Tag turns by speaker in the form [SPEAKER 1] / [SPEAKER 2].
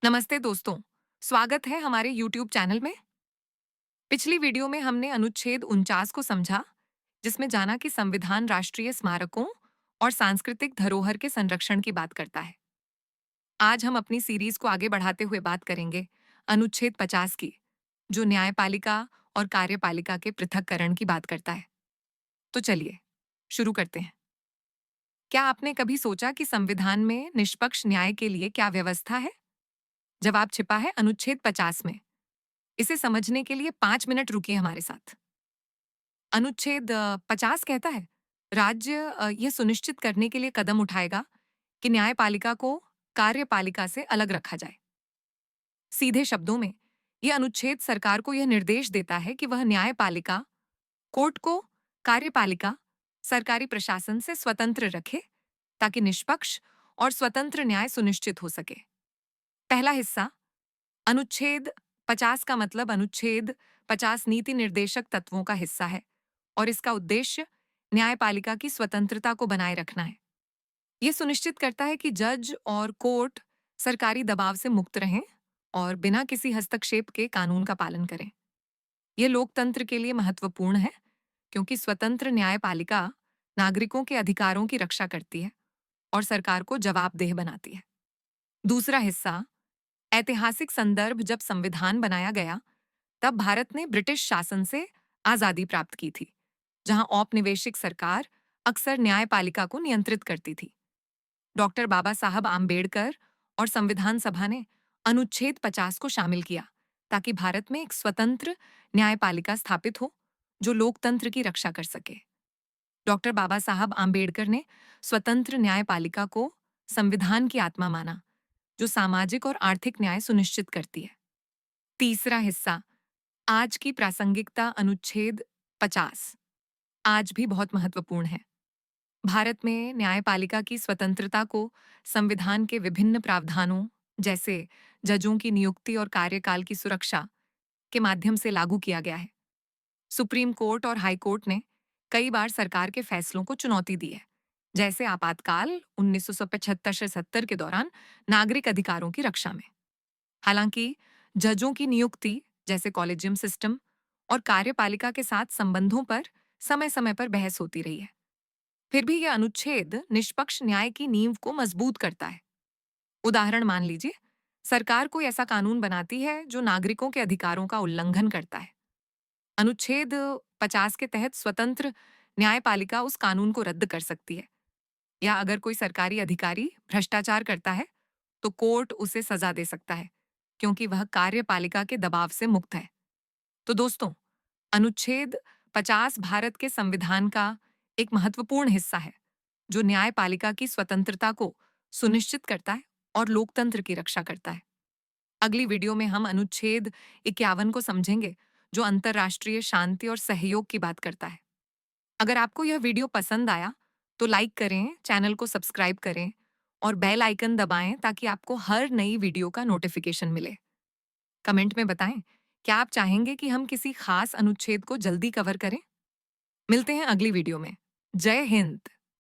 [SPEAKER 1] नमस्ते दोस्तों, स्वागत है हमारे YouTube चैनल में। पिछली वीडियो में हमने अनुच्छेद 49 को समझा, जिसमें जाना कि संविधान राष्ट्रीय स्मारकों और सांस्कृतिक धरोहर के संरक्षण की बात करता है। आज हम अपनी सीरीज को आगे बढ़ाते हुए बात करेंगे अनुच्छेद 50 की, जो न्यायपालिका और कार्यपालिका के पृथक्करण की बात करता है। तो चलिए, शुरू करते हैं। क्या आपने कभी सोचा कि संविधान में निष्पक्ष न्याय के लिए क्या व्यवस्था है? जवाब छिपा है अनुच्छेद 50 में। इसे समझने के लिए 5 मिनट रुकिए हमारे साथ। अनुच्छेद 50 कहता है, राज्य यह सुनिश्चित करने के लिए कदम उठाएगा कि न्यायपालिका को कार्यपालिका से अलग रखा जाए। सीधे शब्दों में, यह अनुच्छेद सरकार को यह निर्देश देता है कि वह न्यायपालिका, कोर्ट को कार्यपालिका, सरकारी प्रशासन से स्वतंत्र रखे, ताकि निष्पक्ष और स्वतंत्र न्याय सुनिश्चित हो सके। पहला हिस्सा, अनुच्छेद 50 का मतलब अनुच्छेद 50 नीति निर्देशक तत्वों का हिस्सा है और इसका उद्देश्य न्यायपालिका की स्वतंत्रता को बनाए रखना है। यह सुनिश्चित करता है कि जज और कोर्ट सरकारी दबाव से मुक्त रहें और बिना किसी हस्तक्षेप के कानून का पालन करें। यह लोकतंत्र के लिए महत्वपूर्ण है, क्योंकि स्वतंत्र न्यायपालिका नागरिकों के अधिकारों की रक्षा करती है और सरकार को जवाबदेह बनाती है। दूसरा हिस्सा, ऐतिहासिक संदर्भ, जब संविधान बनाया गया तब भारत ने ब्रिटिश शासन से आजादी प्राप्त की थी, जहां औपनिवेशिक सरकार अक्सर न्यायपालिका को नियंत्रित करती थी। डॉक्टर बाबा साहब आम्बेडकर और संविधान सभा ने अनुच्छेद 50 को शामिल किया, ताकि भारत में एक स्वतंत्र न्यायपालिका स्थापित हो जो लोकतंत्र की रक्षा कर सके। डॉक्टर बाबा साहब आम्बेडकर ने स्वतंत्र न्यायपालिका को संविधान की आत्मा माना, जो सामाजिक और आर्थिक न्याय सुनिश्चित करती है। तीसरा हिस्सा, आज की प्रासंगिकता। अनुच्छेद 50 आज भी बहुत महत्वपूर्ण है। भारत में न्यायपालिका की स्वतंत्रता को संविधान के विभिन्न प्रावधानों, जैसे जजों की नियुक्ति और कार्यकाल की सुरक्षा, के माध्यम से लागू किया गया है। सुप्रीम कोर्ट और हाई कोर्ट ने कई बार सरकार के फैसलों को चुनौती दी है, जैसे आपातकाल 1975 से 70 के दौरान नागरिक अधिकारों की रक्षा में। हालांकि जजों की नियुक्ति, जैसे कॉलेजियम सिस्टम, और कार्यपालिका के साथ संबंधों पर समय समय पर बहस होती रही है। फिर भी यह अनुच्छेद निष्पक्ष न्याय की नींव को मजबूत करता है। उदाहरण मान लीजिए, सरकार कोई ऐसा कानून बनाती है जो नागरिकों के अधिकारों का उल्लंघन करता है। अनुच्छेद 50 के तहत स्वतंत्र न्यायपालिका उस कानून को रद्द कर सकती है, या अगर कोई सरकारी अधिकारी भ्रष्टाचार करता है तो कोर्ट उसे सजा दे सकता है, क्योंकि वह कार्यपालिका के दबाव से मुक्त है। तो दोस्तों, अनुच्छेद 50 भारत के संविधान का एक महत्वपूर्ण हिस्सा है, जो न्यायपालिका की स्वतंत्रता को सुनिश्चित करता है और लोकतंत्र की रक्षा करता है। अगली वीडियो में हम अनुच्छेद 51 को समझेंगे, जो अंतर्राष्ट्रीय शांति और सहयोग की बात करता है। अगर आपको यह वीडियो पसंद आया तो लाइक करें, चैनल को सब्सक्राइब करें और बेल आइकन दबाएं, ताकि आपको हर नई वीडियो का नोटिफिकेशन मिले। कमेंट में बताएं, क्या आप चाहेंगे कि हम किसी खास अनुच्छेद को जल्दी कवर करें? मिलते हैं अगली वीडियो में। जय हिंद।